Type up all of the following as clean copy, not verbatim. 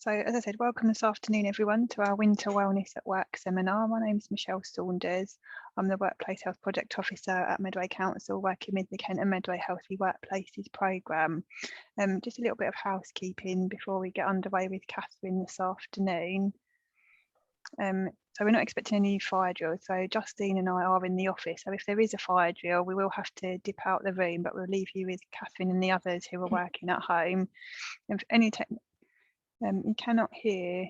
So as I said, welcome this afternoon everyone to our Winter Wellness at Work seminar. My name is Michelle Saunders. I'm the Workplace Health Project Officer at Medway Council, working with the Kent and Medway Healthy Workplaces programme. Just a little bit of housekeeping before we get underway with Kathryn this afternoon. So we're not expecting any fire drills, so Justine and I are in the office, so if there is a fire drill we will have to dip out the room, but we'll leave you with Kathryn and the others who are working at home. And if any you cannot hear,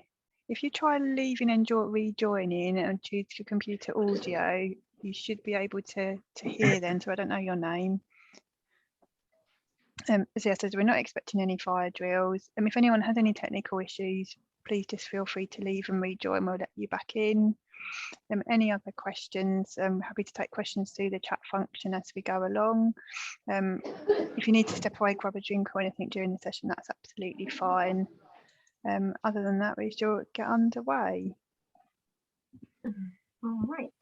if you try leaving and rejoining and choose your computer audio, you should be able to hear then, so I don't know your name. So yeah, so we're not expecting any fire drills. If anyone has any technical issues, please just feel free to leave and rejoin, we'll let you back in. Any other questions, I'm happy to take questions through the chat function as we go along. If you need to step away, grab a drink or anything during the session, that's absolutely fine. Other than that, we shall get underway. All right.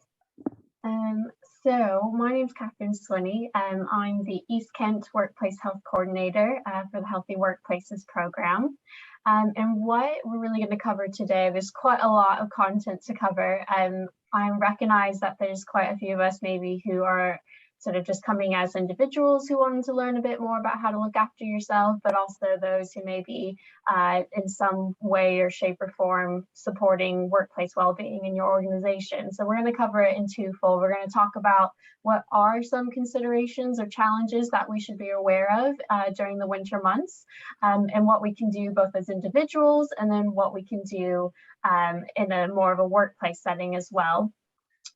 So my name's Kathryn Swinney. I'm the East Kent Workplace Health Coordinator for the Healthy Workplaces programme. And what we're really going to cover today, there's quite a lot of content to cover. I recognise that there's quite a few of us maybe who are sort of just coming as individuals who wanted to learn a bit more about how to look after yourself, but also those who may be in some way or shape or form supporting workplace well-being in your organization. So we're going to cover it in twofold. We're going to talk about what are some considerations or challenges that we should be aware of during the winter months, and what we can do both as individuals and then what we can do in a more of a workplace setting as well.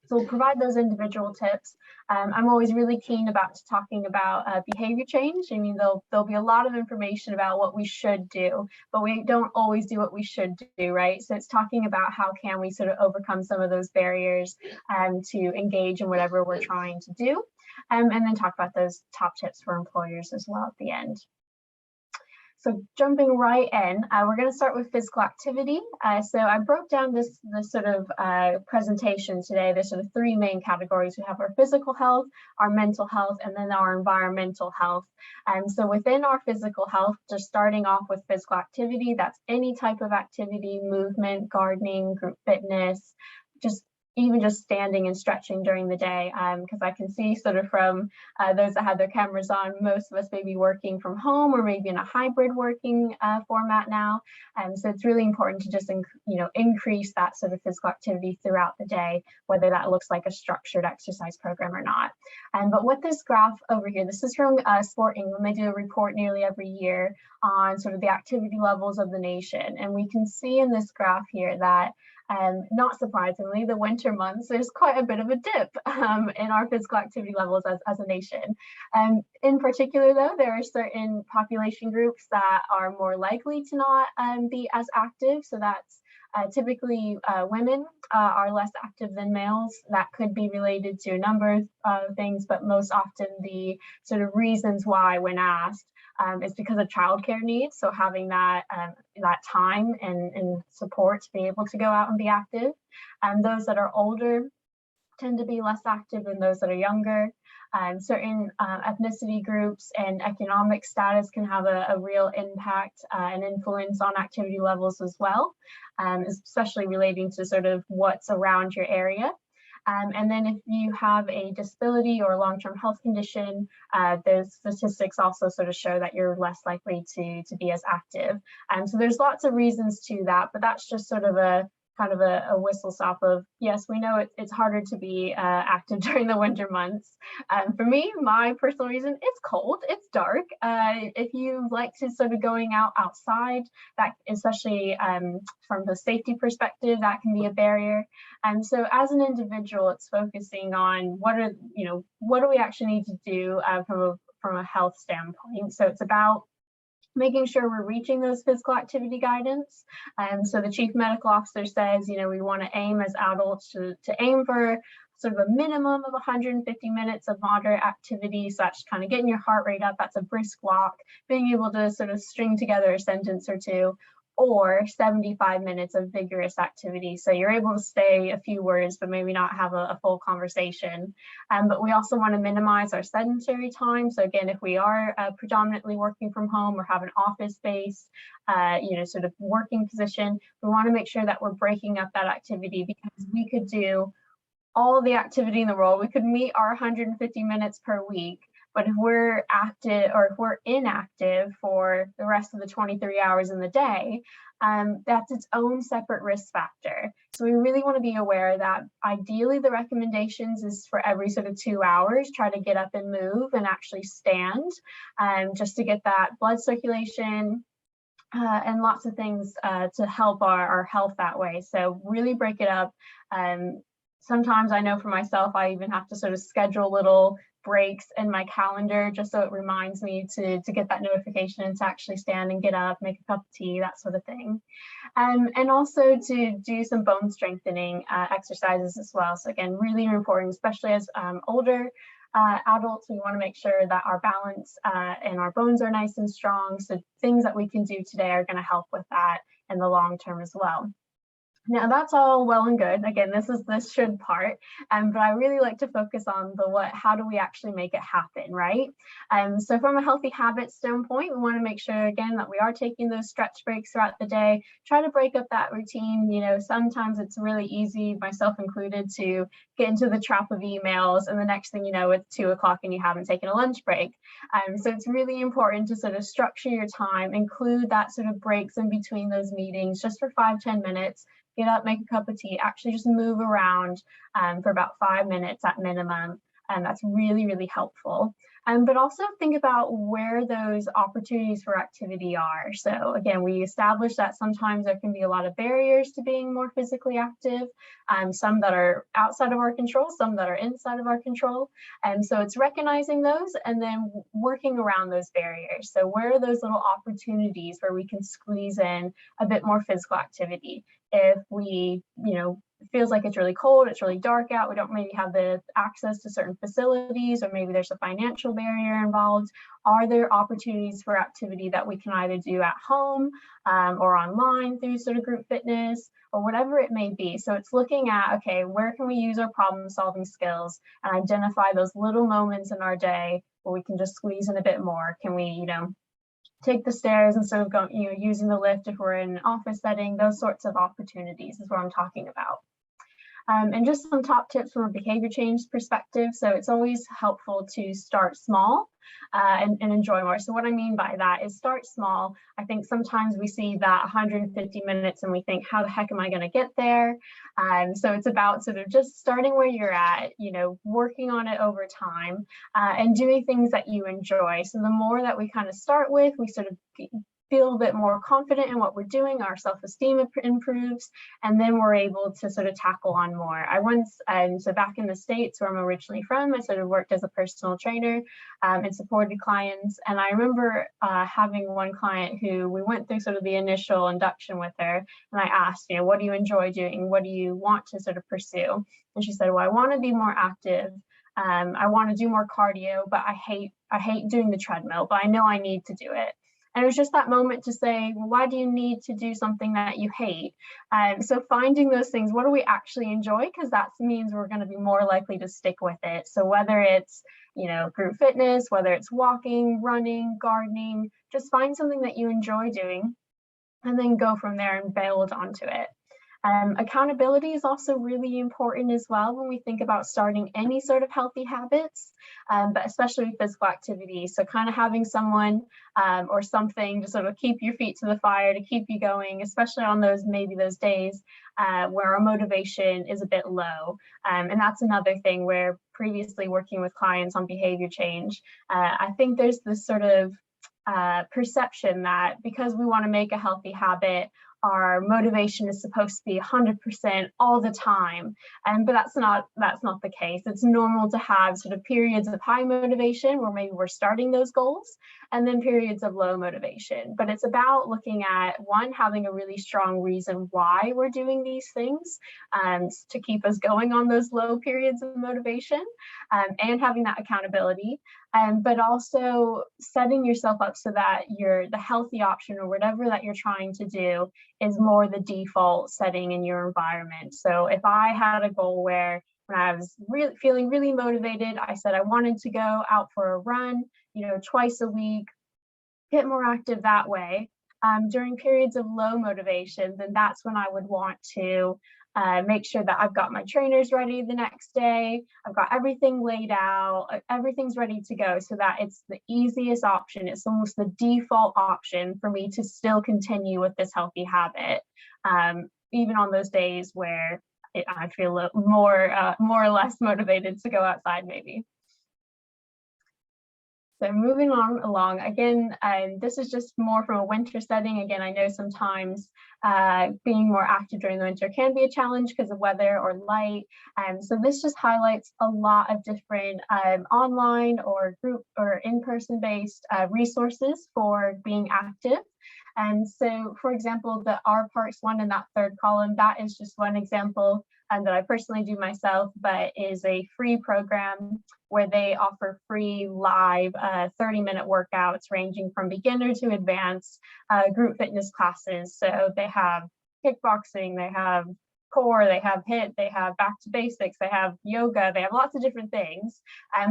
So we'll provide those individual tips. I'm always really keen about talking about behavior change. I mean, there'll be a lot of information about what we should do, but we don't always do what we should do, right? So it's talking about how can we sort of overcome some of those barriers to engage in whatever we're trying to do, and then talk about those top tips for employers as well at the end. So jumping right in, we're going to start with physical activity. So I broke down this sort of presentation today. There's sort of three main categories. We have our physical health, our mental health, and then our environmental health. And so within our physical health, just starting off with physical activity, that's any type of activity, movement, gardening, group fitness, even just standing and stretching during the day, because I can see sort of from those that have their cameras on, most of us may be working from home or maybe in a hybrid working format now. So it's really important to just increase that sort of physical activity throughout the day, whether that looks like a structured exercise program or not. But with this graph over here, this is from Sport England. They do a report nearly every year on sort of the activity levels of the nation. And we can see in this graph here that not surprisingly, the winter months, there's quite a bit of a dip in our physical activity levels as a nation. In particular, though, there are certain population groups that are more likely to not be as active. So that's typically women are less active than males. That could be related to a number of things, but most often the sort of reasons why when asked is because of childcare needs. So having that time and support to be able to go out and be active. And those that are older tend to be less active than those that are younger. Certain ethnicity groups and economic status can have a real impact and influence on activity levels as well, especially relating to sort of what's around your area. And then if you have a disability or a long-term health condition, those statistics also sort of show that you're less likely to be as active. So there's lots of reasons to that, but that's just sort of a kind of a whistle stop of, yes, we know it's harder to be active during the winter months. For me, my personal reason, it's cold, it's dark. If you like to sort of going outside, that especially from the safety perspective, that can be a barrier. And so as an individual, it's focusing on what do we actually need to do from a health standpoint. So it's about making sure we're reaching those physical activity guidance. So the chief medical officer says, we want to aim as adults to aim for sort of a minimum of 150 minutes of moderate activity. So that's kind of getting your heart rate up. That's a brisk walk, being able to sort of string together a sentence or two. or 75 minutes of vigorous activity. So you're able to say a few words, but maybe not have a full conversation. But we also want to minimize our sedentary time. So again, if we are predominantly working from home or have an office-based, sort of working position, we want to make sure that we're breaking up that activity, because we could do all the activity in the world. We could meet our 150 minutes per week, but if we're active or if we're inactive for the rest of the 23 hours in the day, that's its own separate risk factor. So we really want to be aware that ideally the recommendations is for every sort of 2 hours, try to get up and move and actually stand, just to get that blood circulation, and lots of things to help our health that way. So really break it up. Sometimes I know for myself, I even have to sort of schedule little breaks in my calendar just so it reminds me to get that notification and to actually stand and get up, make a cup of tea, that sort of thing. And also to do some bone strengthening exercises as well. So again, really important, especially as older adults, we want to make sure that our balance and our bones are nice and strong. So things that we can do today are going to help with that in the long term as well. Now that's all well and good. Again, this is the should part, but I really like to focus on the what, how do we actually make it happen, right? So from a healthy habits standpoint, we want to make sure again that we are taking those stretch breaks throughout the day, try to break up that routine. Sometimes it's really easy, myself included, to get into the trap of emails, and the next thing you know, it's 2 o'clock and you haven't taken a lunch break. So it's really important to sort of structure your time, include that sort of breaks in between those meetings, just for 5-10 minutes. Get up, make a cup of tea, actually just move around for about 5 minutes at minimum. And that's really, really helpful. But also think about where those opportunities for activity are. So again, we established that sometimes there can be a lot of barriers to being more physically active, some that are outside of our control, some that are inside of our control. And so it's recognizing those and then working around those barriers. So where are those little opportunities where we can squeeze in a bit more physical activity? If we, it feels like it's really cold, it's really dark out, we don't maybe have the access to certain facilities, or maybe there's a financial barrier involved, are there opportunities for activity that we can either do at home or online through sort of group fitness or whatever it may be? So it's looking at, okay, where can we use our problem solving skills and identify those little moments in our day where we can just squeeze in a bit more? Can we, take the stairs instead of going, using the lift if we're in an office setting? Those sorts of opportunities is what I'm talking about. And just some top tips from a behavior change perspective. So it's always helpful to start small and enjoy more. So what I mean by that is start small. I think sometimes we see that 150 minutes and we think, how the heck am I going to get there? So it's about sort of just starting where you're at, working on it over time and doing things that you enjoy. So the more that we kind of start with, we sort of feel a bit more confident in what we're doing, our self-esteem improves, and then we're able to sort of tackle on more. I once, so back in the States where I'm originally from, I sort of worked as a personal trainer and supported clients. And I remember having one client who we went through sort of the initial induction with her, and I asked, what do you enjoy doing? What do you want to sort of pursue? And she said, well, I want to be more active. I want to do more cardio, but I hate doing the treadmill, but I know I need to do it. And it was just that moment to say, well, why do you need to do something that you hate? So finding those things, what do we actually enjoy? Because that means we're going to be more likely to stick with it. So whether it's, group fitness, whether it's walking, running, gardening, just find something that you enjoy doing and then go from there and build onto it. Accountability is also really important as well when we think about starting any sort of healthy habits, but especially with physical activity. So kind of having someone or something to sort of keep your feet to the fire, to keep you going, especially on those days where our motivation is a bit low. And that's another thing where previously working with clients on behavior change, I think there's this sort of perception that because we want to make a healthy habit, our motivation is supposed to be 100% all the time, but that's not the case. It's normal to have sort of periods of high motivation where maybe we're starting those goals, and then periods of low motivation. But it's about looking at, one, having a really strong reason why we're doing these things to keep us going on those low periods of motivation, and having that accountability, but also setting yourself up so that the healthy option or whatever that you're trying to do is more the default setting in your environment. So if I had a goal where when I was feeling really motivated, I said I wanted to go out for a run, twice a week, get more active that way. During periods of low motivation, then that's when I would want to make sure that I've got my trainers ready the next day, I've got everything laid out, everything's ready to go, so that it's the easiest option. It's almost the default option for me to still continue with this healthy habit, even on those days where I feel more or less motivated to go outside maybe. So moving on along, again, this is just more from a winter setting. Again, I know sometimes being more active during the winter can be a challenge because of weather or light. So this just highlights a lot of different online or group or in-person based resources for being active. And so, for example, the Our Parks one in that third column, that is just one example that I personally do myself, but is a free program where they offer free live 30-minute workouts ranging from beginner to advanced group fitness classes. So they have kickboxing, they have core, they have HIIT, they have back to basics, they have yoga, they have lots of different things.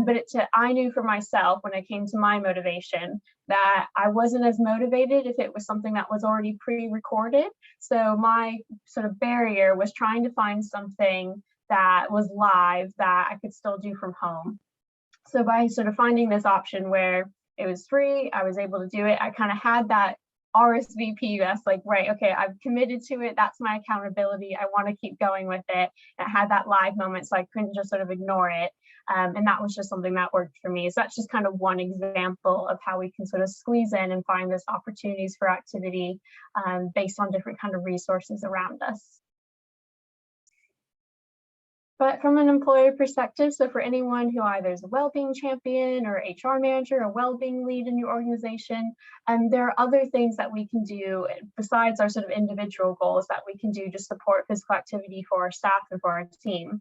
But I knew for myself when it came to my motivation that I wasn't as motivated if it was something that was already pre-recorded. So my sort of barrier was trying to find something that was live that I could still do from home. So by sort of finding this option where it was free, I was able to do it. I kind of had that RSVP. That's like, right, okay, I've committed to it. That's my accountability. I want to keep going with it. And I had that live moment, so I couldn't just sort of ignore it. And that was just something that worked for me. So that's just kind of one example of how we can sort of squeeze in and find those opportunities for activity based on different kind of resources around us. But from an employer perspective, so for anyone who either is a well-being champion or HR manager or well-being lead in your organization, there are other things that we can do besides our sort of individual goals that we can do to support physical activity for our staff and for our team.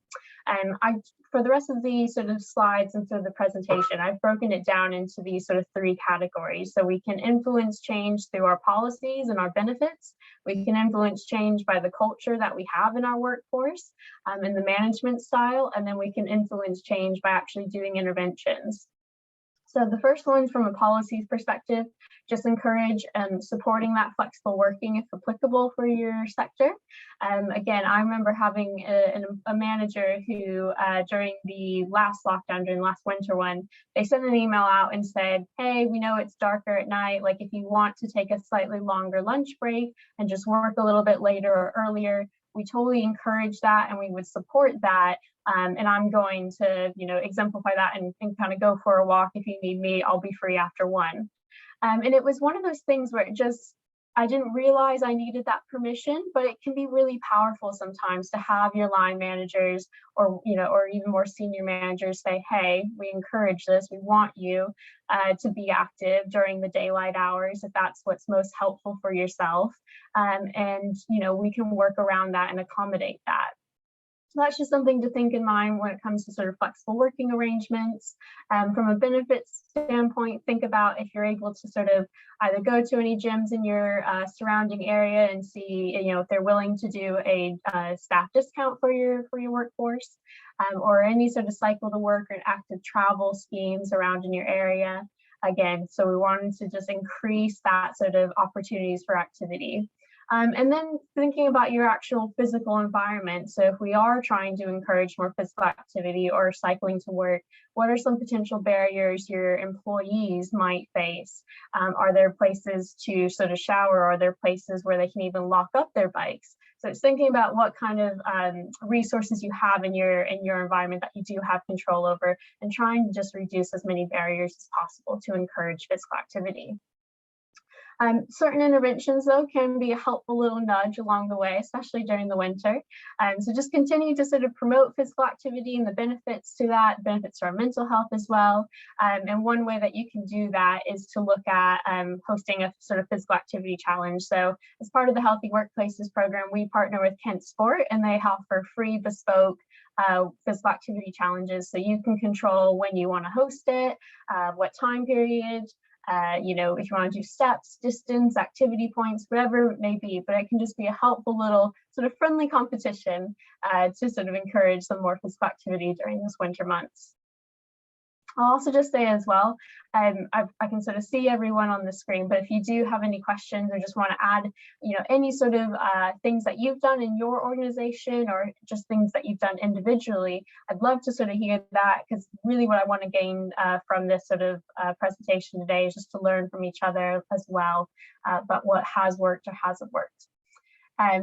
For the rest of the sort of slides and sort of the presentation, I've broken it down into these sort of three categories. So we can influence change through our policies and our benefits. We can influence change by the culture that we have in our workforce and the management style, and then we can influence change by actually doing interventions. So the first one, from a policies perspective, just encourage supporting that flexible working if applicable for your sector. Again, I remember having a manager who during the last lockdown, during the last winter one, they sent an email out and said, hey, we know it's darker at night, like if you want to take a slightly longer lunch break and just work a little bit later or earlier, we totally encourage that and we would support that. And I'm going to, exemplify that and kind of go for a walk. If you need me, I'll be free after 1. And it was one of those things where I didn't realize I needed that permission, but it can be really powerful sometimes to have your line managers or even more senior managers say, hey, we encourage this. We want you to be active during the daylight hours if that's what's most helpful for yourself. And we can work around that and accommodate that. So that's just something to think in mind when it comes to sort of flexible working arrangements. From a benefits standpoint, think about if you're able to sort of either go to any gyms in your surrounding area and see, if they're willing to do a staff discount for your workforce, or any sort of cycle to work or active travel schemes around in your area. Again, so we wanted to just increase that sort of opportunities for activity. And then thinking about your actual physical environment. So if we are trying to encourage more physical activity or cycling to work, what are some potential barriers your employees might face? Are there places to sort of shower? Are there places where they can even lock up their bikes? So it's thinking about what kind of resources you have in your environment that you do have control over, and trying to just reduce as many barriers as possible to encourage physical activity. Certain interventions, though, can be a helpful little nudge along the way, especially during the winter. So just continue to sort of promote physical activity and the benefits to that, benefits to our mental health as well. And one way that you can do that is to look at hosting a sort of physical activity challenge. So as part of the Healthy Workplaces program, we partner with Kent Sport, and they offer free bespoke physical activity challenges. So you can control when you want to host it, what time period, you know, if you want to do steps, distance, activity points, whatever it may be, but it can just be a helpful little sort of friendly competition to sort of encourage some more physical activity during this winter months. I'll also just say as well, I can sort of see everyone on the screen, but if you do have any questions or just want to add, you know, any sort of things that you've done in your organization or just things that you've done individually, I'd love to sort of hear that, because really what I want to gain from this sort of presentation today is just to learn from each other as well about what has worked or hasn't worked.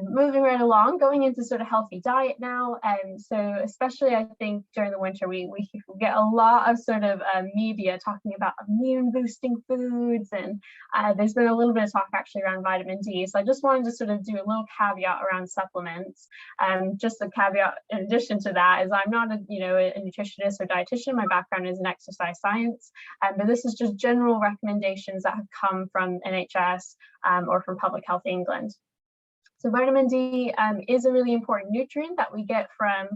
Moving right along, going into sort of healthy diet now. So especially I think during the winter, we get a lot of sort of media talking about immune boosting foods, and there's been a little bit of talk actually around vitamin D. So I just wanted to sort of do a little caveat around supplements. Just a caveat in addition to that is I'm not a nutritionist or dietitian. My background is in exercise science, but this is just general recommendations that have come from NHS or from Public Health England. So vitamin D is a really important nutrient that we get from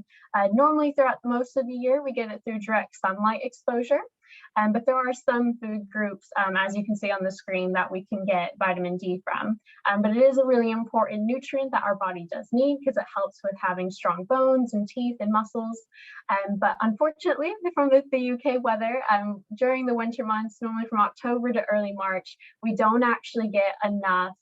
normally throughout most of the year. We get it through direct sunlight exposure, but there are some food groups, as you can see on the screen, that we can get vitamin D from. But it is a really important nutrient that our body does need because it helps with having strong bones and teeth and muscles. But unfortunately, from the UK weather, during the winter months, normally from October to early March, we don't actually get enough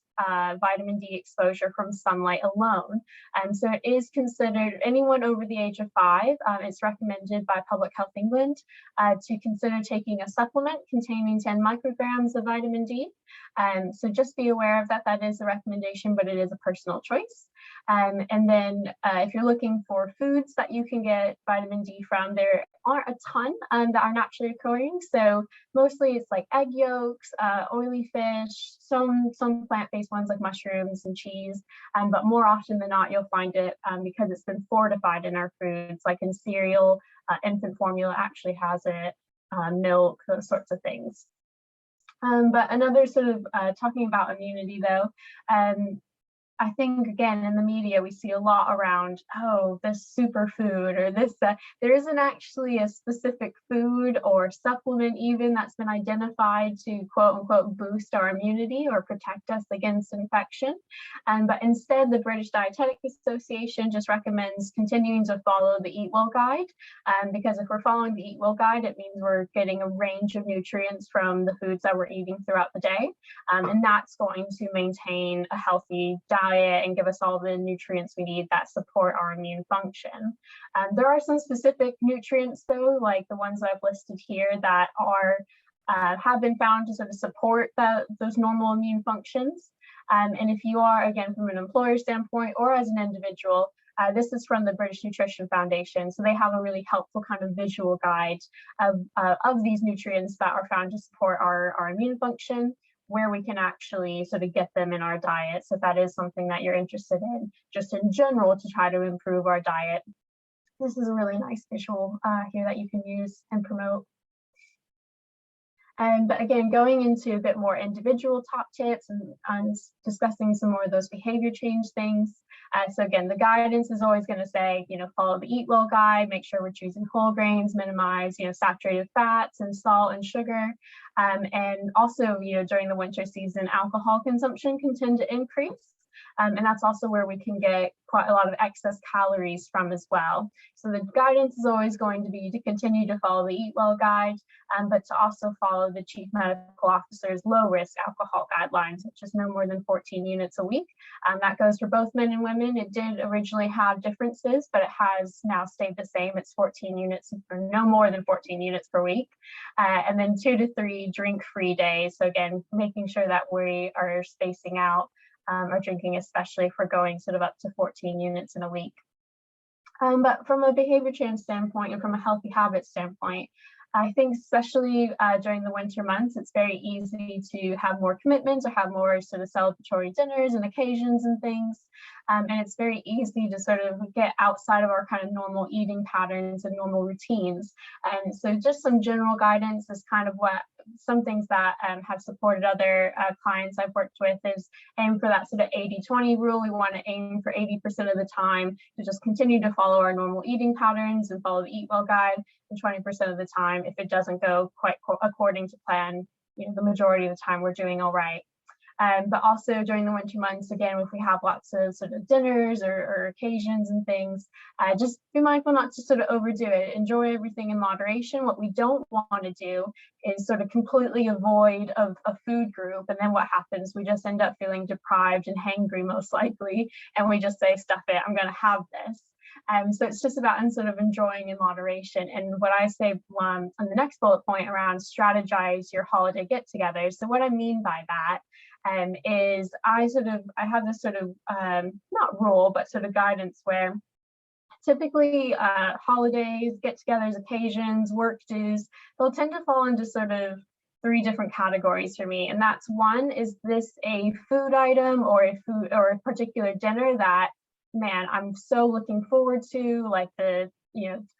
vitamin D exposure from sunlight alone. And so it is considered, anyone over the age of 5, it's recommended by Public Health England to consider taking a supplement containing 10 micrograms of vitamin D. So just be aware of that. That is a recommendation, but it is a personal choice. And then if you're looking for foods that you can get vitamin D from, there aren't a ton that are naturally occurring. So mostly it's like egg yolks, oily fish, some plant-based ones like mushrooms and cheese, but more often than not you'll find it because it's been fortified in our foods, like in cereal, infant formula actually has it, milk, those sorts of things. But another sort of talking about immunity though, I think, again, in the media, we see a lot around, oh, this superfood or this, there isn't actually a specific food or supplement even that's been identified to quote unquote boost our immunity or protect us against infection. But instead, the British Dietetic Association just recommends continuing to follow the Eat Well guide, because if we're following the Eat Well guide, it means we're getting a range of nutrients from the foods that we're eating throughout the day. And that's going to maintain a healthy diet and give us all the nutrients we need that support our immune function. There are some specific nutrients though, like the ones that I've listed here, that are have been found to sort of support those normal immune functions. And if you are, again, from an employer standpoint or as an individual, this is from the British Nutrition Foundation. So they have a really helpful kind of visual guide of these nutrients that are found to support our immune function, where we can actually sort of get them in our diet. So if that is something that you're interested in, just in general, to try to improve our diet, this is a really nice visual here that you can use and promote. But again, going into a bit more individual top tips and discussing some more of those behavior change things. So again, the guidance is always going to say, follow the Eat Well guide, make sure we're choosing whole grains, minimize, saturated fats and salt and sugar. And also, during the winter season, alcohol consumption can tend to increase. And that's also where we can get quite a lot of excess calories from as well. So the guidance is always going to be to continue to follow the Eat Well guide, but to also follow the Chief Medical Officer's low-risk alcohol guidelines, which is no more than 14 units a week. That goes for both men and women. It did originally have differences, but it has now stayed the same. It's 14 units, or no more than 14 units per week. And then 2 to 3 drink-free days. So again, making sure that we are spacing out our drinking, especially if we're going sort of up to 14 units in a week. But from a behavior change standpoint and from a healthy habit standpoint, I think especially during the winter months, it's very easy to have more commitments or have more sort of celebratory dinners and occasions and things. And it's very easy to sort of get outside of our kind of normal eating patterns and normal routines. And so just some general guidance is kind of what some things that have supported other clients I've worked with is aim for that sort of 80-20 rule. We want to aim for 80% of the time to just continue to follow our normal eating patterns and follow the Eat Well guide, and 20% of the time, if it doesn't go quite according to plan, the majority of the time we're doing all right. But also during the winter months, again, if we have lots of sort of dinners or occasions and things, just be mindful not to sort of overdo it. Enjoy everything in moderation. What we don't want to do is sort of completely avoid a food group. And then what happens? We just end up feeling deprived and hangry most likely. And we just say, stuff it, I'm going to have this. So it's just about sort of enjoying in moderation. And what I say on the next bullet point around strategize your holiday get-togethers. So what I mean by that is I have this sort of not rule, but sort of guidance where typically holidays, get-togethers, occasions, work dues, they'll tend to fall into sort of 3 different categories for me. And that's one, is this a food item or a particular dinner that, man, I'm so looking forward to, like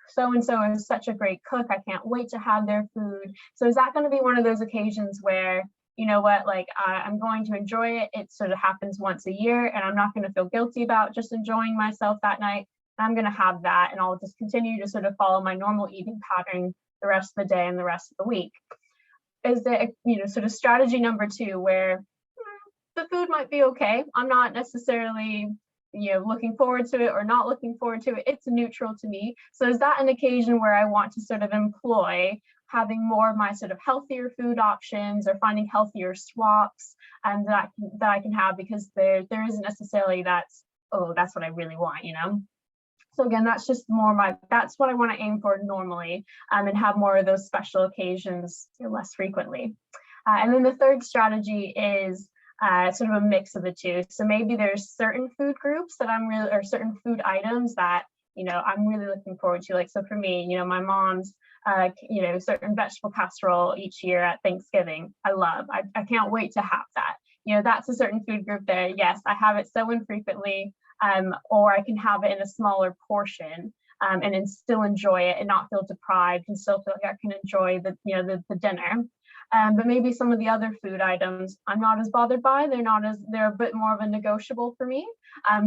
so-and-so is such a great cook. I can't wait to have their food. So is that going to be one of those occasions where, you know what, like I'm going to enjoy it. It sort of happens once a year and I'm not going to feel guilty about just enjoying myself that night. I'm going to have that and I'll just continue to sort of follow my normal eating pattern the rest of the day and the rest of the week. Is there, sort of strategy number 2 where the food might be okay. I'm not necessarily looking forward to it or not looking forward to it. It's neutral to me. So is that an occasion where I want to sort of employ having more of my sort of healthier food options or finding healthier swaps and that I can have, because there isn't necessarily that's what I really want, So again, that's just that's what I want to aim for normally, and have more of those special occasions less frequently. And then the third strategy is sort of a mix of the two. So maybe there's certain food groups that or certain food items that, I'm really looking forward to. Like, so for me, my mom's, certain vegetable casserole each year at Thanksgiving, I love. I can't wait to have that. That's a certain food group there. Yes, I have it so infrequently, or I can have it in a smaller portion and then still enjoy it and not feel deprived and still feel like I can enjoy the dinner. But maybe some of the other food items I'm not as bothered by. They're a bit more of a negotiable for me.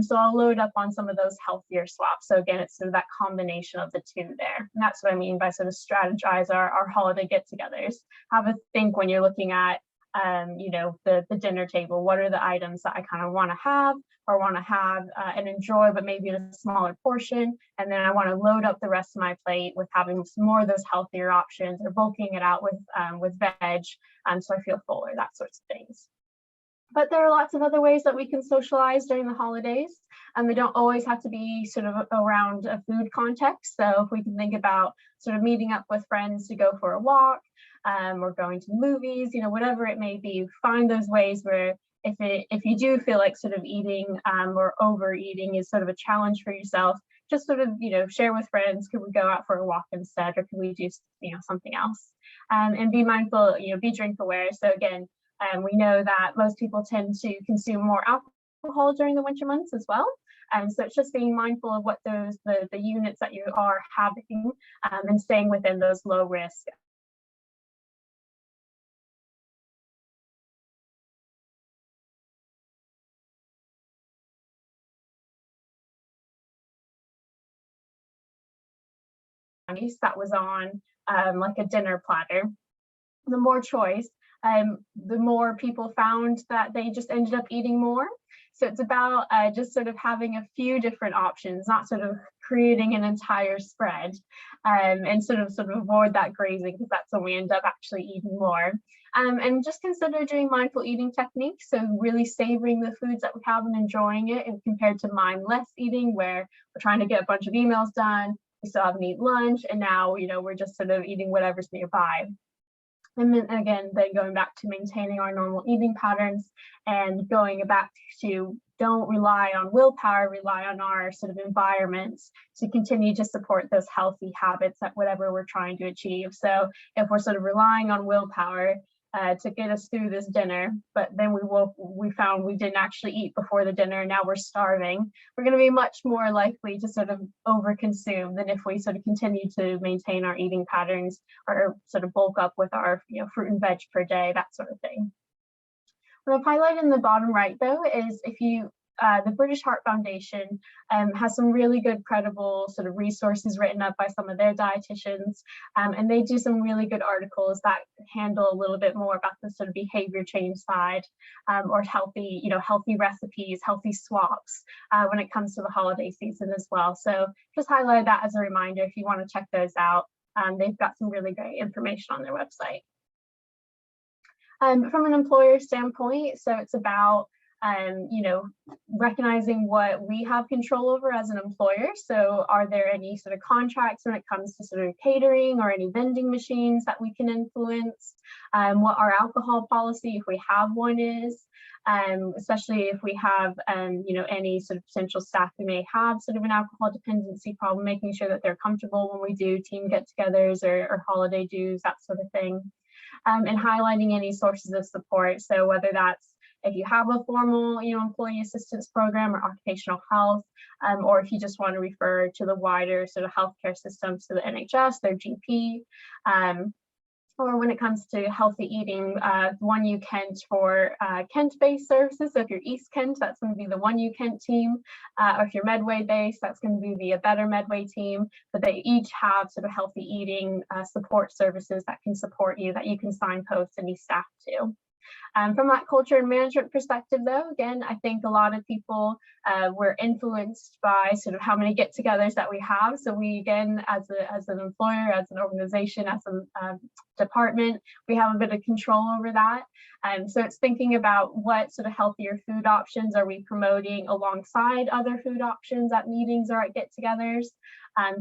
So I'll load up on some of those healthier swaps. So again, it's sort of that combination of the two there. And that's what I mean by sort of strategize our holiday get-togethers. Have a think when you're looking at the dinner table. What are the items that I kind of want to have and enjoy, but maybe in a smaller portion? And then I want to load up the rest of my plate with having some more of those healthier options, or bulking it out with veg, so I feel fuller, that sorts of things. But there are lots of other ways that we can socialize during the holidays, and they don't always have to be sort of around a food context. So if we can think about sort of meeting up with friends to go for a walk, or going to the movies, whatever it may be, find those ways where if you do feel like sort of eating or overeating is sort of a challenge for yourself, just sort of, share with friends, could we go out for a walk instead, or could we do, something else? And be mindful, be drink aware. So again, we know that most people tend to consume more alcohol during the winter months as well. And so it's just being mindful of what the units that you are having, and staying within those low risk that was on like a dinner platter. The more choice, the more people found that they just ended up eating more. So it's about just sort of having a few different options, not sort of creating an entire spread, and sort of avoid that grazing, because that's when we end up actually eating more. And just consider doing mindful eating techniques. So really savoring the foods that we have and enjoying it, and compared to mindless eating, where we're trying to get a bunch of emails done, we still haven't eaten lunch, and now we're just sort of eating whatever's nearby. And then again, going back to maintaining our normal eating patterns and going back to don't rely on willpower, rely on our sort of environments to continue to support those healthy habits at whatever we're trying to achieve. So if we're sort of relying on willpower to get us through this dinner, but then we found we didn't actually eat before the dinner and now we're starving, we're going to be much more likely to sort of overconsume than if we sort of continue to maintain our eating patterns or sort of bulk up with our fruit and veg per day, that sort of thing. What I've highlighted in the bottom right, though, is if you the British Heart Foundation has some really good, credible sort of resources written up by some of their dietitians, and they do some really good articles that handle a little bit more about the sort of behavior change side, or healthy, healthy recipes, healthy swaps when it comes to the holiday season as well. So just highlight that as a reminder if you want to check those out. They've got some really great information on their website. From an employer standpoint, so it's about recognizing what we have control over as an employer. So are there any sort of contracts when it comes to sort of catering or any vending machines that we can influence? What our alcohol policy, if we have one, is, especially if we have any sort of potential staff who may have sort of an alcohol dependency problem, making sure that they're comfortable when we do team get-togethers or holiday dues, that sort of thing. And highlighting any sources of support. So whether that's if you have a formal, employee assistance program or occupational health, or if you just want to refer to the wider sort of healthcare system, so the NHS, their GP, or when it comes to healthy eating, One U Kent for Kent-based services. So if you're East Kent, that's going to be the One U Kent team, or if you're Medway-based, that's going to be the Better Medway team. But they each have sort of healthy eating support services that can support you, that you can signpost any staff to. From that culture and management perspective, though, again, I think a lot of people were influenced by sort of how many get-togethers that we have. So we, again, as an employer, as an organization, as a department, we have a bit of control over that. So it's thinking about what sort of healthier food options are we promoting alongside other food options at meetings or at get-togethers.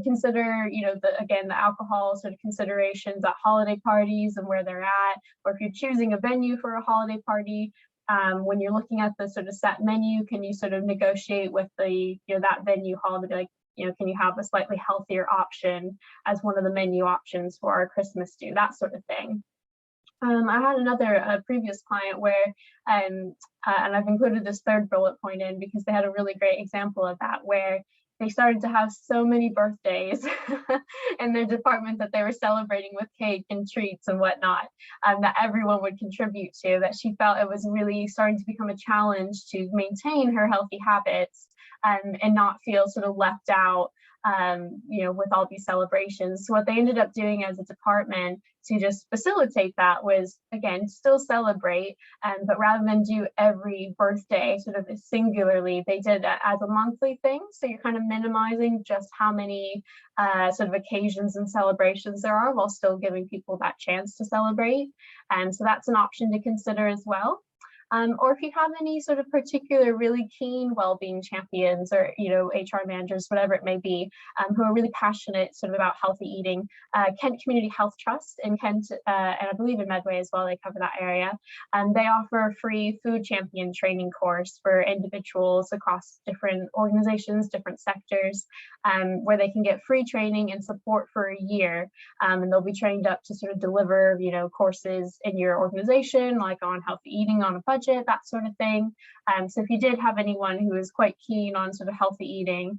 Consider, the alcohol sort of considerations at holiday parties and where they're at, or if you're choosing a venue for a holiday party, when you're looking at the sort of set menu, can you sort of negotiate with the, that venue hall to be like, can you have a slightly healthier option as one of the menu options for our Christmas do, that sort of thing. I had another previous client where, and I've included this third bullet point in because they had a really great example of that, where they started to have so many birthdays in their department that they were celebrating with cake and treats and whatnot, that everyone would contribute to, that she felt it was really starting to become a challenge to maintain her healthy habits and not feel sort of left out, with all these celebrations. So what they ended up doing as a department to just facilitate that was, again, still celebrate, but rather than do every birthday sort of singularly, they did it as a monthly thing. So you're kind of minimizing just how many sort of occasions and celebrations there are while still giving people that chance to celebrate. And so that's an option to consider as well. Or if you have any sort of particular really keen well-being champions or HR managers, whatever it may be, who are really passionate sort of about healthy eating, Kent Community Health Trust in Kent, and I believe in Medway as well, they cover that area. They offer a free food champion training course for individuals across different organizations, different sectors, where they can get free training and support for a year, and they'll be trained up to sort of deliver courses in your organization, like on healthy eating on a budget, that sort of thing. So if you did have anyone who is quite keen on sort of healthy eating,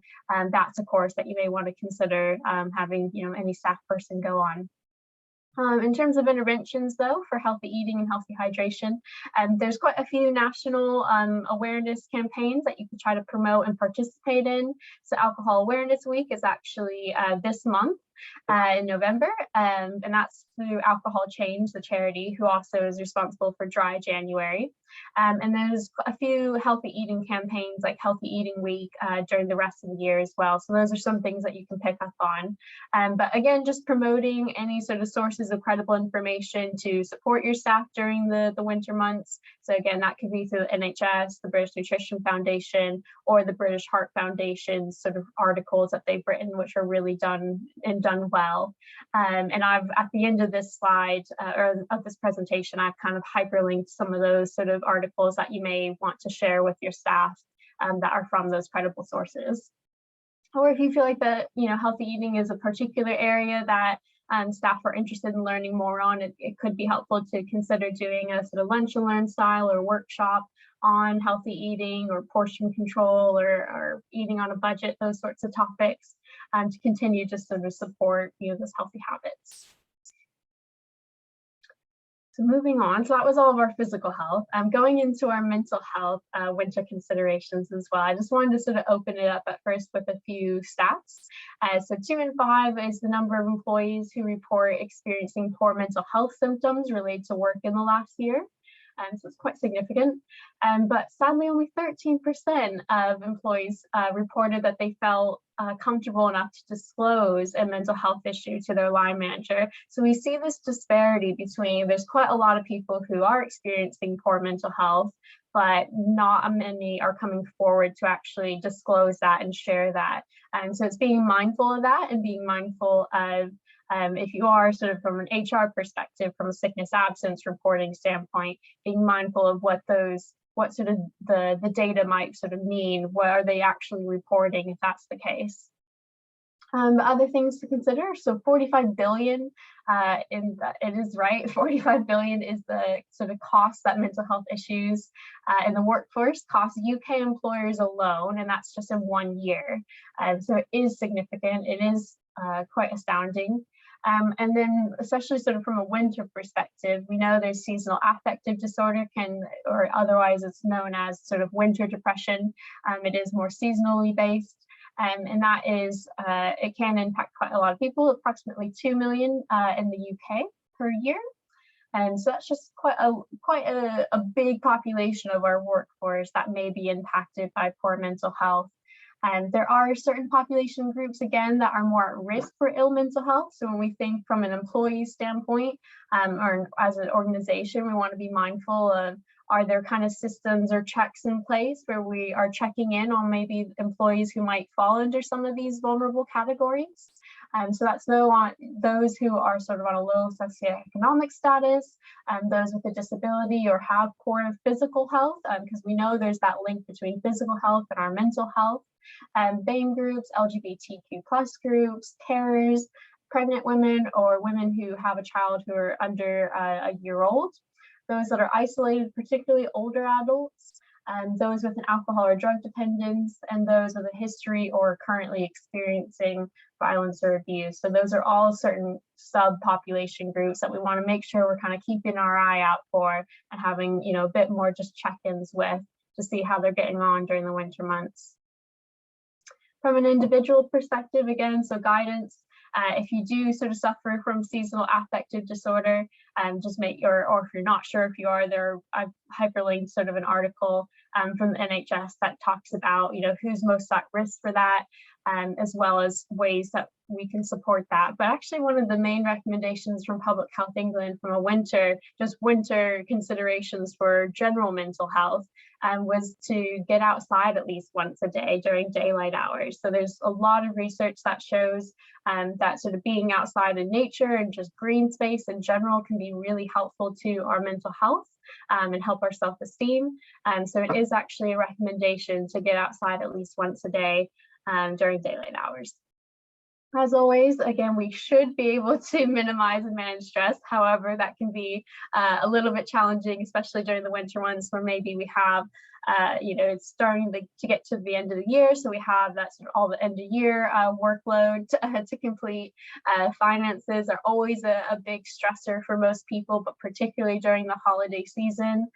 that's a course that you may want to consider having any staff person go on. In terms of interventions, though, for healthy eating and healthy hydration, there's quite a few national awareness campaigns that you can try to promote and participate in. So Alcohol Awareness Week is actually this month in November, and that's through Alcohol Change, the charity, who also is responsible for Dry January. And there's a few healthy eating campaigns like Healthy Eating Week during the rest of the year as well. So those are some things that you can pick up on. But again, just promoting any sort of sources of credible information to support your staff during the winter months. So again, that could be through the NHS, the British Nutrition Foundation, or the British Heart Foundation sort of articles that they've written, which are really done in done well. And I've, at the end of this slide or of this presentation, I've kind of hyperlinked some of those sort of articles that you may want to share with your staff that are from those credible sources. Or if you feel like that, healthy eating is a particular area that staff are interested in learning more on, it could be helpful to consider doing a sort of lunch and learn style or workshop on healthy eating or portion control or eating on a budget, those sorts of topics, to continue to sort of support those healthy habits. So moving on, so that was all of our physical health. Going into our mental health winter considerations as well. I just wanted to sort of open it up at first with a few stats. So 2 in 5 is the number of employees who report experiencing poor mental health symptoms related to work in the last year. So it's quite significant. But sadly, only 13% of employees reported that they felt comfortable enough to disclose a mental health issue to their line manager. So we see this disparity between, there's quite a lot of people who are experiencing poor mental health, but not many are coming forward to actually disclose that and share that. So it's being mindful of that and being mindful of if you are sort of from an HR perspective, from a sickness absence reporting standpoint, being mindful of what sort of the data might sort of mean. What are they actually reporting if that's the case? Other things to consider. So 45 billion, it is right, 45 billion is the sort of cost that mental health issues in the workforce cost UK employers alone, and that's just in 1 year. So it is significant. It is quite astounding. And then especially sort of from a winter perspective, we know there's seasonal affective disorder, or otherwise it's known as sort of winter depression. It is more seasonally based. And that is, it can impact quite a lot of people, approximately 2 million in the UK per year. And so that's just quite a big population of our workforce that may be impacted by poor mental health. And there are certain population groups, again, that are more at risk for ill mental health. So when we think from an employee standpoint, or as an organization, we want to be mindful of, are there kind of systems or checks in place where we are checking in on maybe employees who might fall under some of these vulnerable categories? So that's those who are sort of on a low socioeconomic status, those with a disability or have poor physical health, because we know there's that link between physical health and our mental health. BAME groups, LGBTQ+ groups, carers, pregnant women, or women who have a child who are under a year old, those that are isolated, particularly older adults, those with an alcohol or drug dependence, and those with a history or currently experiencing violence or abuse. So those are all certain subpopulation groups that we want to make sure we're kind of keeping our eye out for and having, a bit more just check-ins with to see how they're getting on during the winter months. From an individual perspective, again, so guidance, if you do sort of suffer from seasonal affective disorder, just or if you're not sure if you are, I've hyperlinked sort of an article from the NHS that talks about, who's most at risk for that, as well as ways that we can support that. But actually one of the main recommendations from Public Health England from a winter considerations for general mental health was to get outside at least once a day during daylight hours. So there's a lot of research that shows that sort of being outside in nature and just green space in general can be really helpful to our mental health and help our self-esteem. So it is actually a recommendation to get outside at least once a day during daylight hours. As always, again, we should be able to minimize and manage stress. However, that can be a little bit challenging, especially during the winter months where maybe we have, it's starting to get to the end of the year. So we have that sort of all the end of year workload to complete. Finances are always a big stressor for most people, but particularly during the holiday season,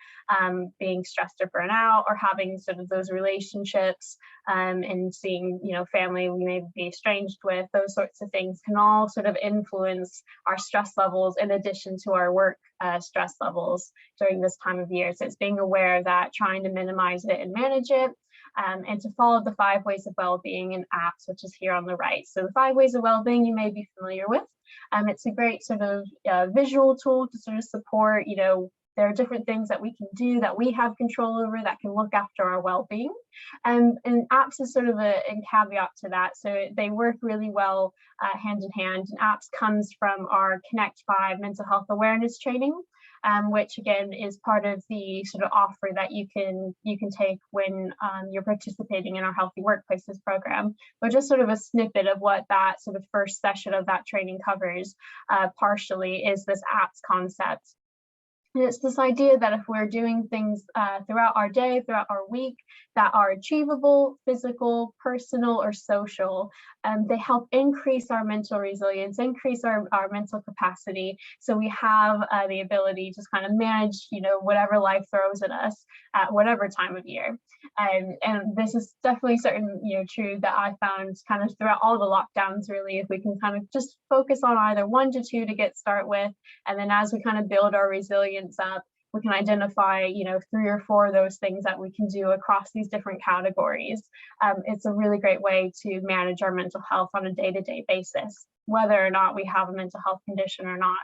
being stressed or burnt out, or having sort of those relationships and seeing, family we may be estranged with, those sorts of things can all sort of influence our stress levels in addition to our work stress levels during this time of year. So it's being aware of that, trying to minimize it and manage it, and to follow the 5 ways of well-being in apps, which is here on the right. So the 5 ways of well-being you may be familiar with. It's a great sort of visual tool to sort of support, there are different things that we can do that we have control over that can look after our well-being. And apps is sort of a caveat to that. So they work really well hand in hand. And apps comes from our Connect 5 mental health awareness training, which again is part of the sort of offer that you can take when you're participating in our Healthy Workplaces program. But just sort of a snippet of what that sort of first session of that training covers partially is this apps concept. And it's this idea that if we're doing things throughout our day, throughout our week, that are achievable, physical, personal, or social, they help increase our mental resilience, increase our mental capacity. So we have the ability to kind of manage, whatever life throws at us at whatever time of year. And this is definitely certain, true that I found kind of throughout all the lockdowns, really, if we can kind of just focus on either 1 to 2 to get started with, and then as we kind of build our resilience up, we can identify 3 or 4 of those things that we can do across these different categories. It's a really great way to manage our mental health on a day-to-day basis, whether or not we have a mental health condition or not.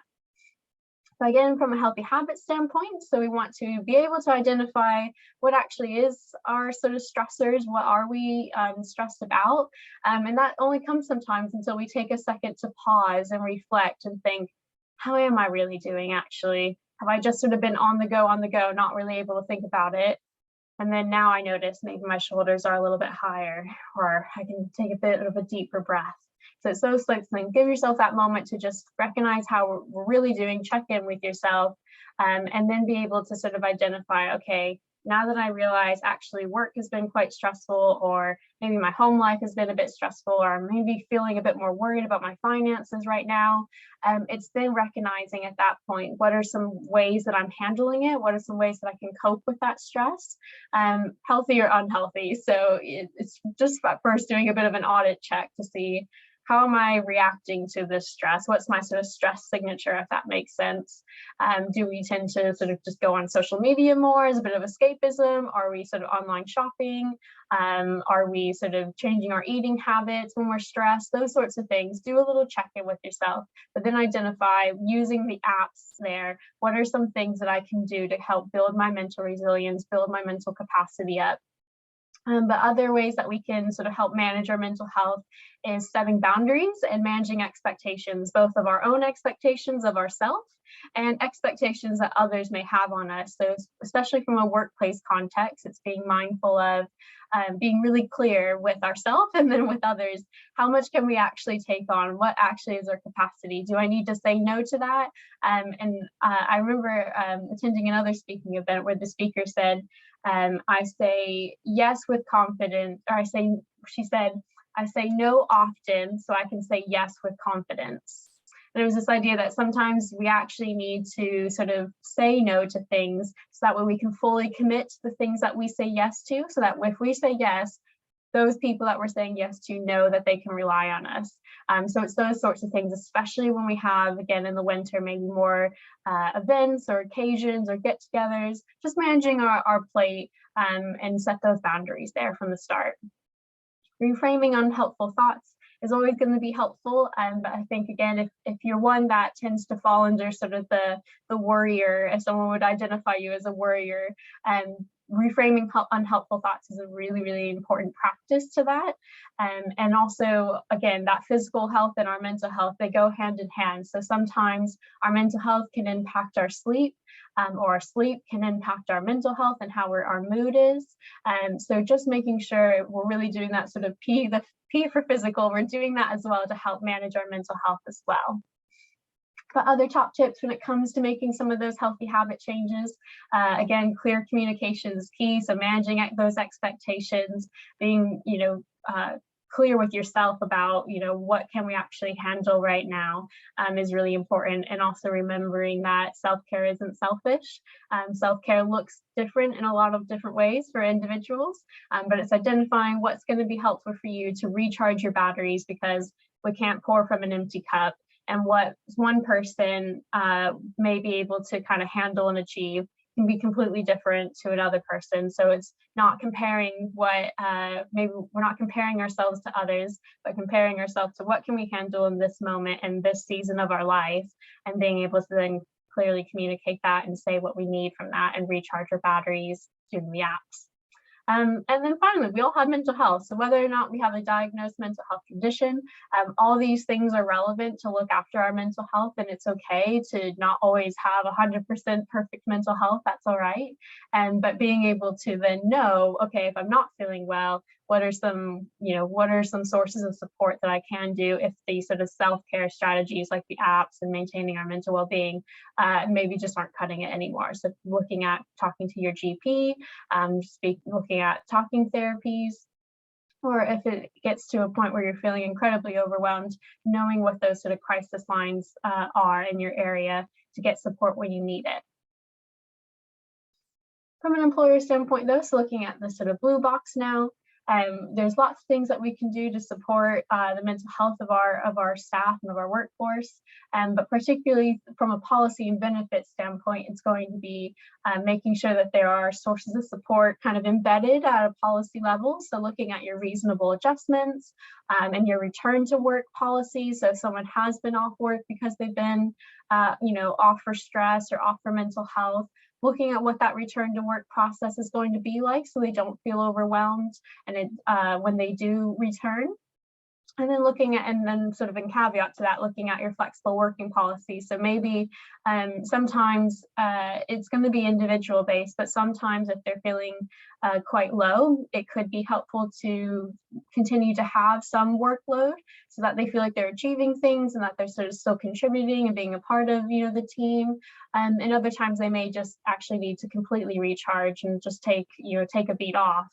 So again, from a healthy habit standpoint, so we want to be able to identify what actually is our sort of stressors, what are we stressed about, and that only comes sometimes until we take a second to pause and reflect and think, how am I really doing actually? Have I just sort of been on the go, not really able to think about it? And then now I notice maybe my shoulders are a little bit higher, or I can take a bit of a deeper breath. So it's those sorts of things. Give yourself that moment to just recognize how we're really doing, check in with yourself, and then be able to sort of identify, okay, now that I realize actually work has been quite stressful, or maybe my home life has been a bit stressful, or maybe feeling a bit more worried about my finances right now, it's then recognizing at that point, what are some ways that I'm handling it? What are some ways that I can cope with that stress, healthy or unhealthy? So it's just at first doing a bit of an audit check to see, how am I reacting to this stress? What's my sort of stress signature, if that makes sense? Do we tend to sort of just go on social media more as a bit of escapism? Are we sort of online shopping? Are we sort of changing our eating habits when we're stressed? Those sorts of things. Do a little check-in with yourself, but then identify, using the apps there, what are some things that I can do to help build my mental resilience, build my mental capacity up? But other ways that we can sort of help manage our mental health is setting boundaries and managing expectations, both of our own expectations of ourselves and expectations that others may have on us. So especially from a workplace context, it's being mindful of being really clear with ourselves and then with others. How much can we actually take on? What actually is our capacity? Do I need to say no to that? I remember attending another speaking event where the speaker said, I say yes with confidence, or she said, I say no often so I can say yes with confidence. And it was this idea that sometimes we actually need to sort of say no to things so that way we can fully commit to the things that we say yes to, so that if we say yes, those people that we're saying yes to know that they can rely on us. So it's those sorts of things, especially when we have, again, in the winter, maybe more events or occasions or get-togethers, just managing our plate and set those boundaries there from the start. Reframing unhelpful thoughts is always going to be helpful, but I think, again, if you're one that tends to fall under sort of the worrier, if someone would identify you as a worrier, reframing unhelpful thoughts is a really, really important practice to that. And also, again, that physical health and our mental health, they go hand in hand. So sometimes our mental health can impact our sleep, or our sleep can impact our mental health and how our mood is. So just making sure we're really doing that sort of the P for physical, we're doing that as well to help manage our mental health as well. But other top tips when it comes to making some of those healthy habit changes, again, clear communication is key. So managing those expectations, being, clear with yourself about, what can we actually handle right now is really important. And also remembering that self-care isn't selfish. Self-care looks different in a lot of different ways for individuals, but it's identifying what's going to be helpful for you to recharge your batteries, because we can't pour from an empty cup. And what one person may be able to kind of handle and achieve can be completely different to another person. So it's not comparing maybe we're not comparing ourselves to others, but comparing ourselves to what can we handle in this moment and this season of our life, and being able to then clearly communicate that and say what we need from that and recharge our batteries using the apps. And then finally, we all have mental health. So whether or not we have a diagnosed mental health condition, all these things are relevant to look after our mental health, and it's okay to not always have 100% perfect mental health. That's all right. But being able to then know, okay, if I'm not feeling well, what are some sources of support that I can do if these sort of self-care strategies like the apps and maintaining our mental well-being maybe just aren't cutting it anymore. So looking at talking to your GP, looking at talking therapies, or if it gets to a point where you're feeling incredibly overwhelmed, knowing what those sort of crisis lines are in your area to get support when you need it. From an employer standpoint though, so looking at the sort of blue box now, there's lots of things that we can do to support the mental health of our staff and of our workforce, but particularly from a policy and benefits standpoint, it's going to be making sure that there are sources of support kind of embedded at a policy level. So looking at your reasonable adjustments and your return to work policy. So if someone has been off work because they've been off for stress or off for mental health, looking at what that return to work process is going to be like so they don't feel overwhelmed and when they do return. And then looking at, and then sort of in caveat to that, looking at your flexible working policy. So maybe sometimes it's going to be individual based, but sometimes if they're feeling quite low, it could be helpful to continue to have some workload so that they feel like they're achieving things and that they're sort of still contributing and being a part of the team. And other times they may just actually need to completely recharge and just take a beat off.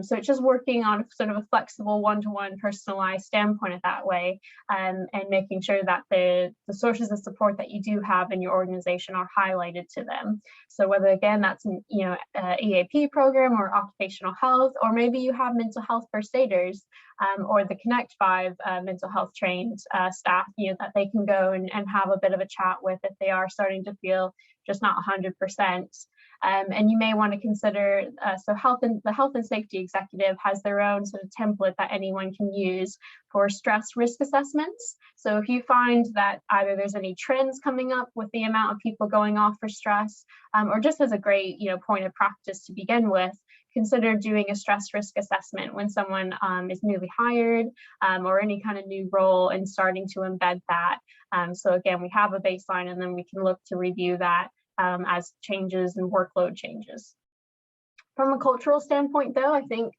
So it's just working on sort of a flexible one-to-one personalized standpoint that way, and making sure that the sources of support that you do have in your organization are highlighted to them. So whether again that's an EAP program or occupational health, or maybe you have mental health first aiders or the Connect 5 mental health trained staff, that they can go and have a bit of a chat with if they are starting to feel just not 100%. And you may want to consider, so the health and safety executive has their own sort of template that anyone can use for stress risk assessments. So if you find that either there's any trends coming up with the amount of people going off for stress, or just as a great point of practice to begin with, consider doing a stress risk assessment when someone is newly hired or any kind of new role and starting to embed that. So again, we have a baseline and then we can look to review that as changes and workload changes. From a cultural standpoint, though, I think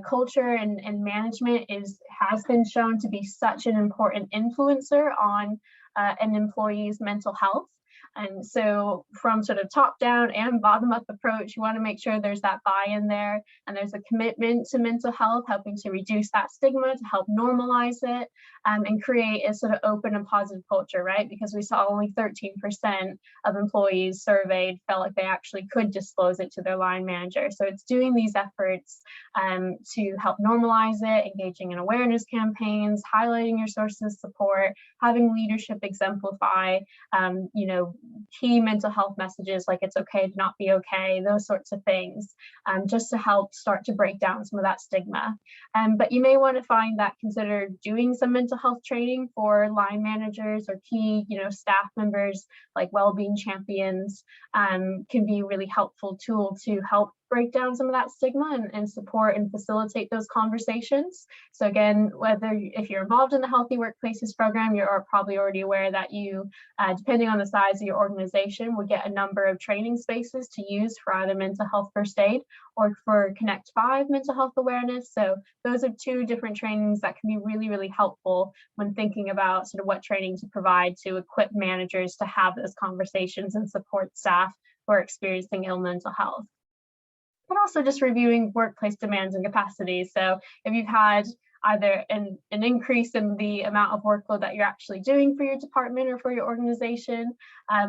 culture and management has been shown to be such an important influencer on an employee's mental health. And so from sort of top down and bottom up approach, you want to make sure there's that buy-in there and there's a commitment to mental health, helping to reduce that stigma, to help normalize it and create a sort of open and positive culture, right? Because we saw only 13% of employees surveyed felt like they actually could disclose it to their line manager. So it's doing these efforts to help normalize it, engaging in awareness campaigns, highlighting your sources of support, having leadership exemplify, key mental health messages like it's okay to not be okay, those sorts of things, just to help start to break down some of that stigma. But you may want to consider doing some mental health training for line managers or key, staff members, like well-being champions, can be a really helpful tool to help break down some of that stigma and support and facilitate those conversations. So again, if you're involved in the Healthy Workplaces program, you're probably already aware that you, depending on the size of your organization, will get a number of training spaces to use for either mental health first aid or for Connect 5 mental health awareness. So those are two different trainings that can be really, really helpful when thinking about sort of what training to provide to equip managers to have those conversations and support staff who are experiencing ill mental health. But also just reviewing workplace demands and capacities. So if you've had either an increase in the amount of workload that you're actually doing for your department or for your organization,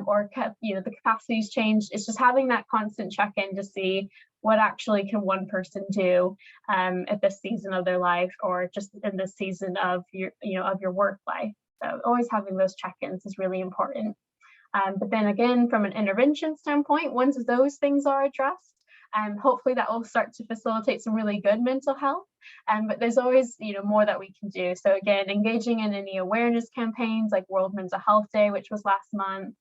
or the capacities changed, it's just having that constant check-in to see what actually can one person do at this season of their life or just in this season of your work life. So always having those check-ins is really important. But then again, from an intervention standpoint, once those things are addressed, hopefully that will start to facilitate some really good mental health. But there's always, more that we can do. So again, engaging in any awareness campaigns like World Mental Health Day, which was last month,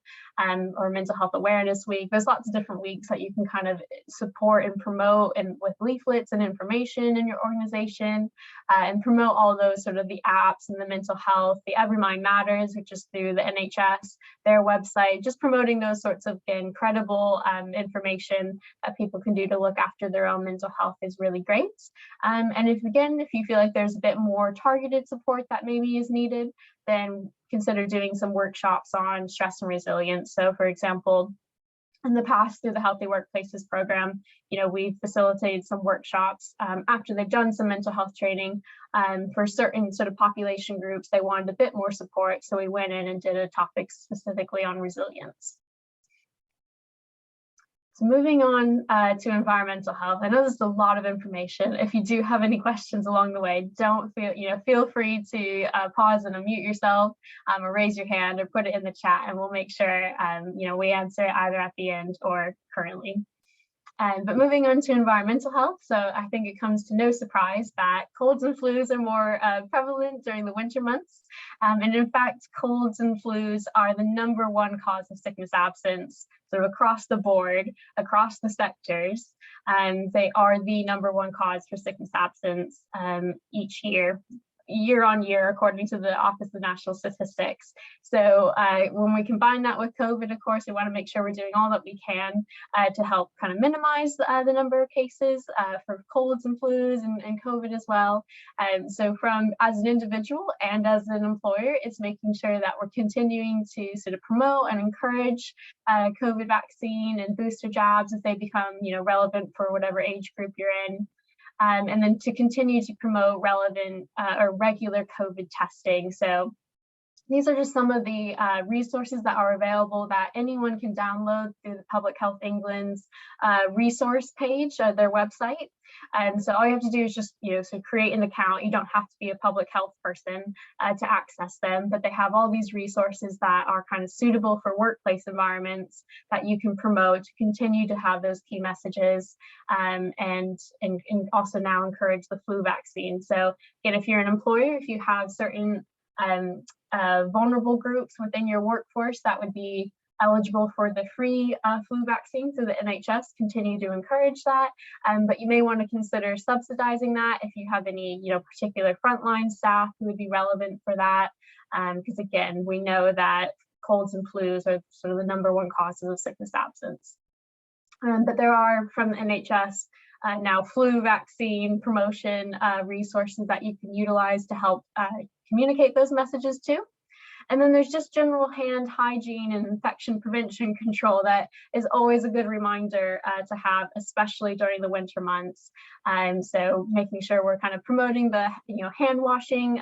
or Mental Health Awareness Week. There's lots of different weeks that you can kind of support and promote, and with leaflets and information in your organization, and promote all those sort of the apps and the mental health, the Every Mind Matters, which is through the NHS, their website, just promoting those sorts of incredible information that people can do to look after their own mental health is really great. And if you feel like there's a bit more targeted support that maybe is needed, then consider doing some workshops on stress and resilience. So for example, in the past, through the Healthy Workplaces program, we've facilitated some workshops after they've done some mental health training for certain sort of population groups. They wanted a bit more support, so we went in and did a topic specifically on resilience. So moving on to environmental health. I know this is a lot of information. If you do have any questions along the way, feel free to pause and unmute yourself, or raise your hand or put it in the chat, and we'll make sure we answer it either at the end or currently. But moving on to environmental health, so I think it comes to no surprise that colds and flus are more prevalent during the winter months. And in fact, colds and flus are the #1 cause of sickness absence, sort of across the board, across the sectors. They are the #1 cause for sickness absence each year on year, according to the Office of National Statistics. So when we combine that with COVID, of course, we want to make sure we're doing all that we can to help kind of minimize the number of cases for colds and flus and COVID as well. So as an individual and as an employer, it's making sure that we're continuing to sort of promote and encourage COVID vaccine and booster jabs as they become relevant for whatever age group you're in. And then to continue to promote relevant or regular COVID testing. So these are just some of the resources that are available that anyone can download through the Public Health England's resource page, their website. And so all you have to do is just create an account. You don't have to be a public health person to access them, but they have all these resources that are kind of suitable for workplace environments that you can promote to continue to have those key messages, and also now encourage the flu vaccine. So again, if you're an employer, if you have certain vulnerable groups within your workforce that would be eligible for the free flu vaccine through the NHS, continue to encourage that. But you may want to consider subsidizing that if you have any particular frontline staff who would be relevant for that. Because again, we know that colds and flus are sort of the #1 causes of sickness absence. But there are, from the NHS, now flu vaccine promotion resources that you can utilize to help communicate those messages too. And then there's just general hand hygiene and infection prevention control that is always a good reminder to have, especially during the winter months. So making sure we're kind of promoting the hand washing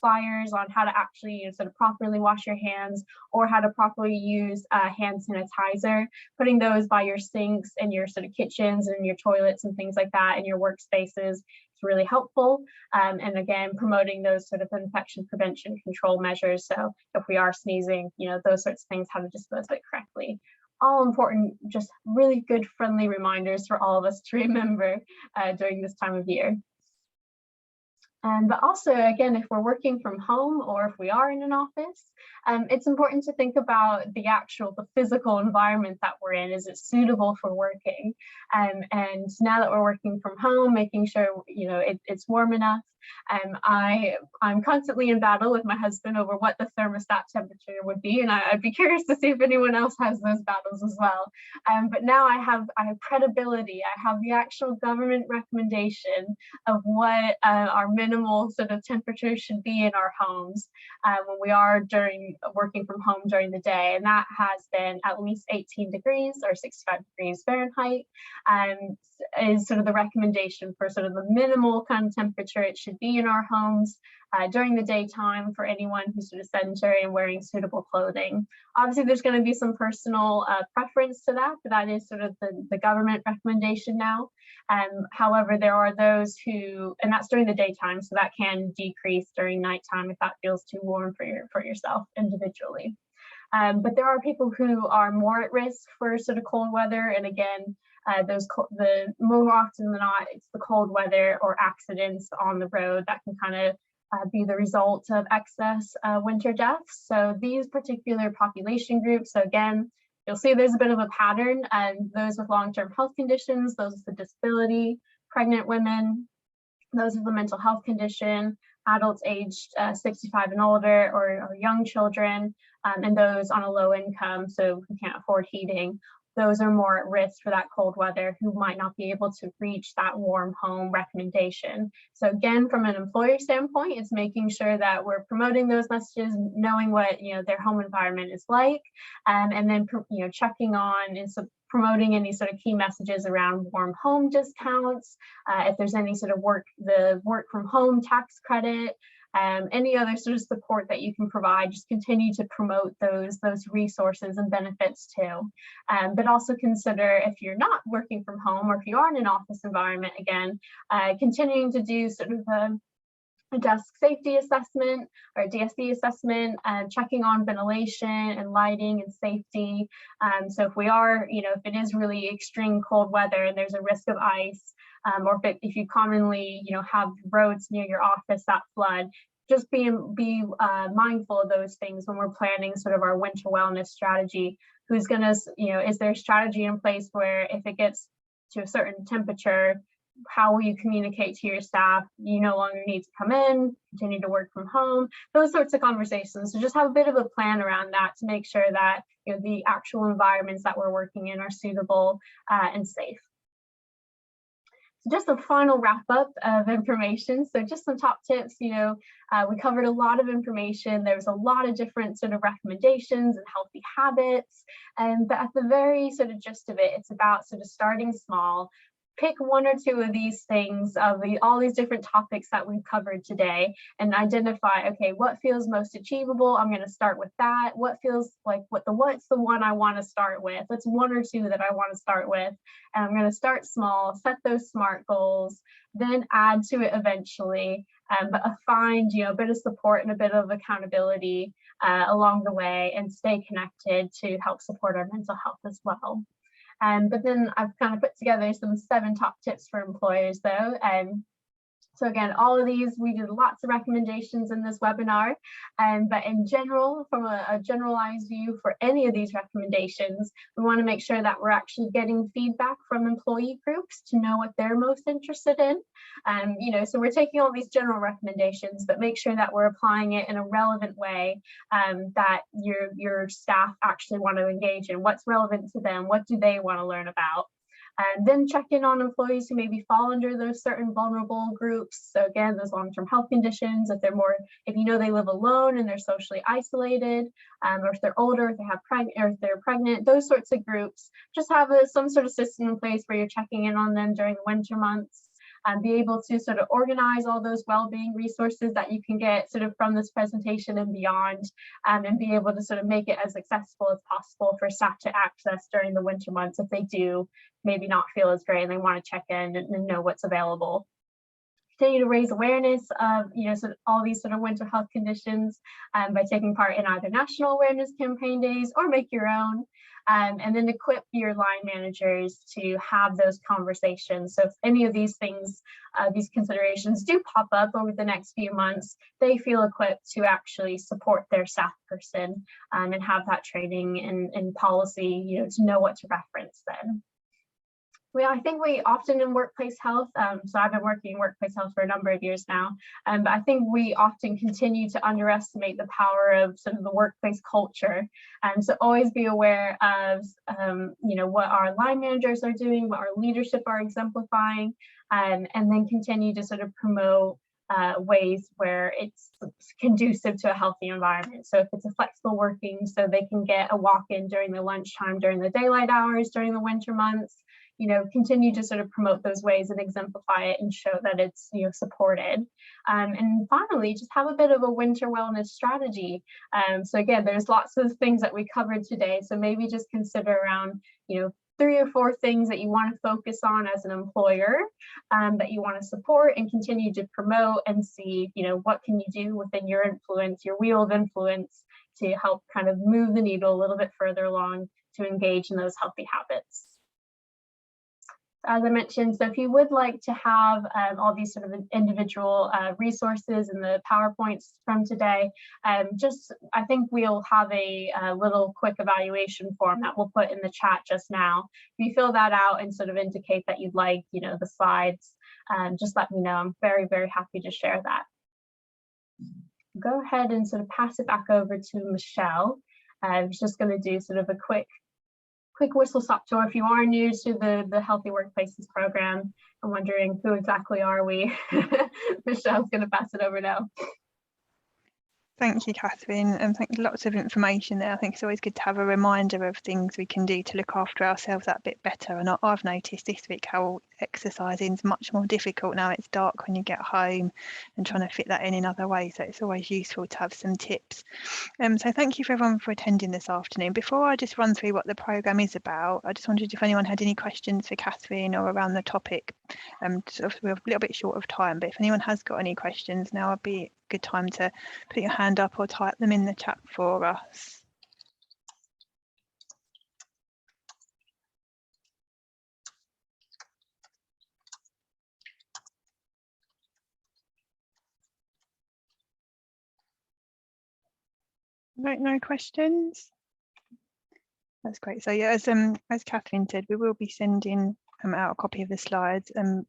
flyers on how to actually sort of properly wash your hands, or how to properly use hand sanitizer, putting those by your sinks and your sort of kitchens and your toilets and things like that in your workspaces. Really helpful, and again, promoting those sort of infection prevention control measures. So if we are sneezing, those sorts of things, how to dispose of it correctly. All important, just really good, friendly reminders for all of us to remember during this time of year. But also, again, if we're working from home or if we are in an office, it's important to think about the physical environment that we're in. Is it suitable for working? And now that we're working from home, making sure it's warm enough. I'm constantly in battle with my husband over what the thermostat temperature would be, and I'd be curious to see if anyone else has those battles as well. But now I have credibility. I have the actual government recommendation of what our minimal sort of temperature should be in our homes when we are working from home during the day, and that has been at least 18 degrees or 65 degrees Fahrenheit. Is sort of the recommendation for sort of the minimal kind of temperature it should be in our homes during the daytime for anyone who's sort of sedentary and wearing suitable clothing. Obviously, there's going to be some personal preference to that, but that is sort of the government recommendation now. However, there are those who, and that's during the daytime, so that can decrease during nighttime if that feels too warm for yourself individually. But there are people who are more at risk for sort of cold weather, and again, The more often than not, it's the cold weather or accidents on the road that can kind of be the result of excess winter deaths. So these particular population groups, so again, you'll see there's a bit of a pattern, and those with long-term health conditions, those with a disability, pregnant women, those with a mental health condition, adults aged 65 and older, or young children, and those on a low income, so who can't afford heating. Those are more at risk for that cold weather, who might not be able to reach that warm home recommendation. So again, from an employer standpoint, it's making sure that we're promoting those messages, knowing what their home environment is like, and then checking on and promoting any sort of key messages around warm home discounts, if there's any sort of work from home tax credit, any other sort of support that you can provide. Just continue to promote those resources and benefits too. But also consider, if you're not working from home, or if you are in an office environment, again, continuing to do sort of a desk safety assessment or DSD assessment, checking on ventilation and lighting and safety. So if we are, if it is really extreme cold weather and there's a risk of ice, or if you commonly, have roads near your office that flood, just be mindful of those things when we're planning sort of our winter wellness strategy. Who's gonna, is there a strategy in place where if it gets to a certain temperature, how will you communicate to your staff? You no longer need to come in, continue to work from home, those sorts of conversations. So just have a bit of a plan around that to make sure that the actual environments that we're working in are suitable and safe. So just a final wrap up of information. So just some top tips, we covered a lot of information. There's a lot of different sort of recommendations and healthy habits. But at the very sort of gist of it, it's about sort of starting small. Pick one or two of these things, of all these different topics that we've covered today, and identify, okay, what feels most achievable? I'm going to start with that. What feels like, what's the one I want to start with? What's one or two that I want to start with? And I'm going to start small, set those SMART goals, then add to it eventually, but find a bit of support and a bit of accountability along the way, and stay connected to help support our mental health as well. But then I've kind of put together some 7 top tips for employers though. So again, all of these, we did lots of recommendations in this webinar, but in general, from a generalized view for any of these recommendations, we want to make sure that we're actually getting feedback from employee groups to know what they're most interested in. So we're taking all these general recommendations, but make sure that we're applying it in a relevant way, that your staff actually want to engage in. What's relevant to them? What do they want to learn about? And then check in on employees who maybe fall under those certain vulnerable groups. So again, those long-term health conditions, if they live alone and they're socially isolated, or if they're older, if they're pregnant, those sorts of groups, just have some sort of system in place where you're checking in on them during the winter months. And be able to sort of organize all those well-being resources that you can get sort of from this presentation and beyond, and be able to sort of make it as accessible as possible for staff to access during the winter months if they do maybe not feel as great and they want to check in and know what's available. Continue to raise awareness of sort of all these sort of winter health conditions by taking part in either national awareness campaign days or make your own. And then equip your line managers to have those conversations. So if any of these things, these considerations do pop up over the next few months, they feel equipped to actually support their staff person and have that training and policy, to know what to reference then. I think we often in workplace health, so I've been working in workplace health for a number of years now, but I think we often continue to underestimate the power of sort of the workplace culture. So always be aware of, what our line managers are doing, what our leadership are exemplifying, and then continue to sort of promote ways where it's conducive to a healthy environment. So if it's a flexible working, so they can get a walk-in during the lunchtime, during the daylight hours, during the winter months, continue to sort of promote those ways and exemplify it and show that it's, supported. And finally, just have a bit of a winter wellness strategy. So again, there's lots of things that we covered today. So maybe just consider around, 3 or 4 things that you want to focus on as an employer, that you want to support and continue to promote, and see, what can you do within your influence, your wheel of influence, to help kind of move the needle a little bit further along to engage in those healthy habits. as I mentioned, so if you would like to have all these sort of individual resources and the PowerPoints from today, I think we'll have a little quick evaluation form that we'll put in the chat just now. If you fill that out and sort of indicate that you'd like, the slides, just let me know. I'm very, very happy to share that. Go ahead and sort of pass it back over to Michelle. I'm just going to do sort of a quick whistle stop tour. If you are new to the Healthy Workplaces program and wondering who exactly are we, Michelle's going to pass it over now. Thank you, Kathryn, and lots of information there. I think it's always good to have a reminder of things we can do to look after ourselves that bit better. And I've noticed this week how exercising is much more difficult now. It's dark when you get home and trying to fit that in other ways. So it's always useful to have some tips. So thank you for everyone for attending this afternoon. Before I just run through what the programme is about, I just wondered if anyone had any questions for Kathryn or around the topic. We're a little bit short of time, but if anyone has got any questions, now would be a good time to put your hand up or type them in the chat for us. No questions? That's great. So yeah, as Kathryn said, we will be sending out a copy of the slides. So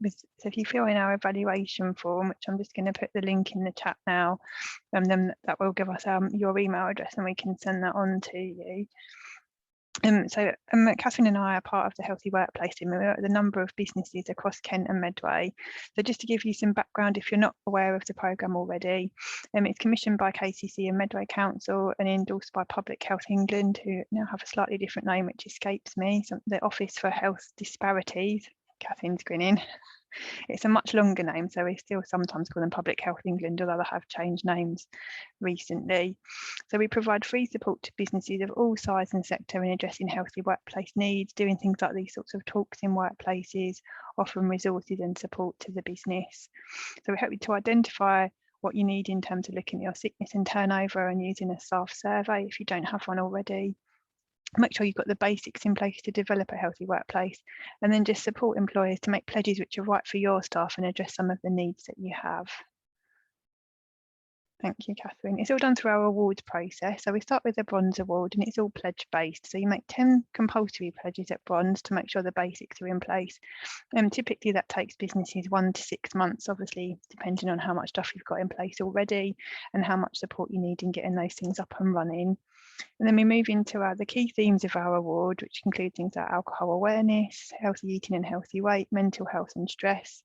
if you fill in our evaluation form, which I'm just going to put the link in the chat now, then that will give us your email address and we can send that on to you. Kathryn and I are part of the Healthy Workplace team. We work with a number of businesses across Kent and Medway. So just to give you some background, if you're not aware of the programme already, it's commissioned by KCC and Medway Council and endorsed by Public Health England, who now have a slightly different name, which escapes me, the Office for Health Disparities. Kathryn's grinning. It's a much longer name, so we still sometimes call them Public Health England, although they have changed names recently. So we provide free support to businesses of all size and sector in addressing healthy workplace needs, doing things like these sorts of talks in workplaces, offering resources and support to the business. So we help you to identify what you need in terms of looking at your sickness and turnover and using a staff survey if you don't have one already. Make sure you've got the basics in place to develop a healthy workplace, and then just support employers to make pledges which are right for your staff and address some of the needs that you have. Thank you, Kathryn. It's all done through our awards process. So we start with a bronze award and it's all pledge based. So you make 10 compulsory pledges at bronze to make sure the basics are in place. Typically that takes businesses 1 to 6 months, obviously, depending on how much stuff you've got in place already and how much support you need in getting those things up and running. And then we move into the key themes of our award, which include things like alcohol awareness, healthy eating and healthy weight, mental health and stress.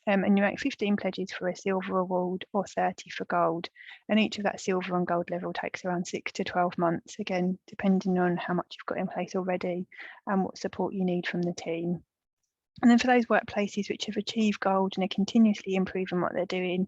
And you make 15 pledges for a silver award or 30 for gold. And each of that silver and gold level takes around 6 to 12 months, again, depending on how much you've got in place already and what support you need from the team. And then for those workplaces which have achieved gold and are continuously improving what they're doing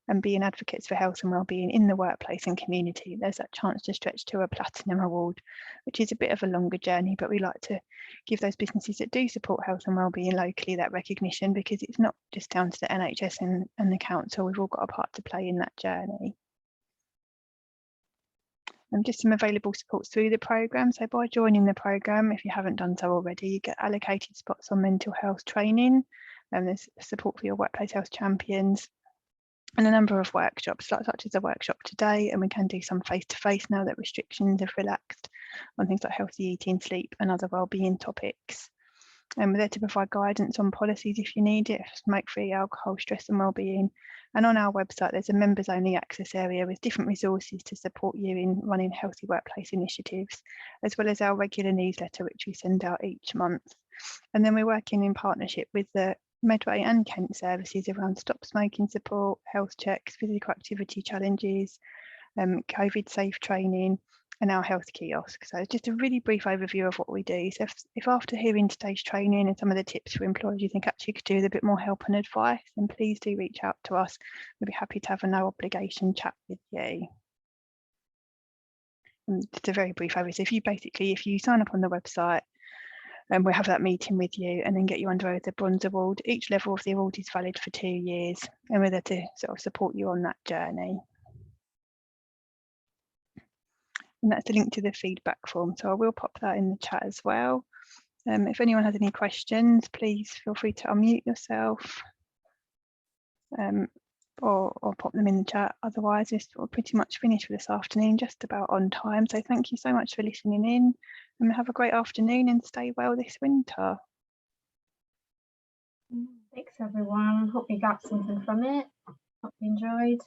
and being advocates for health and wellbeing in the workplace and community, there's that chance to stretch to a platinum award, which is a bit of a longer journey, but we like to give those businesses that do support health and wellbeing locally that recognition, because it's not just down to the NHS and the council. We've all got a part to play in that journey. And just some available supports through the programme. So by joining the programme, if you haven't done so already, you get allocated spots on mental health training, and there's support for your workplace health champions, and a number of workshops, such as a workshop today, and we can do some face-to-face now that restrictions have relaxed on things like healthy eating, sleep and other wellbeing topics. And we're there to provide guidance on policies if you need it, smoke-free, alcohol, stress and wellbeing. And on our website, there's a members-only access area with different resources to support you in running healthy workplace initiatives, as well as our regular newsletter, which we send out each month. And then we're working in partnership with the Medway and Kent services around stop smoking support, health checks, physical activity challenges, COVID safe training, and our health kiosk. So just a really brief overview of what we do. So if after hearing today's training and some of the tips for employers you think actually could do with a bit more help and advice, then please do reach out to us. We'd be happy to have a no obligation chat with you. And just a very brief overview. So if you sign up on the website, and we'll have that meeting with you and then get you under the bronze award. Each level of the award is valid for 2 years, and we're there to sort of support you on that journey. And that's the link to the feedback form. So I will pop that in the chat as well. If anyone has any questions, please feel free to unmute yourself or pop them in the chat. Otherwise, we're pretty much finished for this afternoon, just about on time. So thank you so much for listening in, and have a great afternoon and stay well this winter. Thanks everyone. Hope you got something from it. Hope you enjoyed.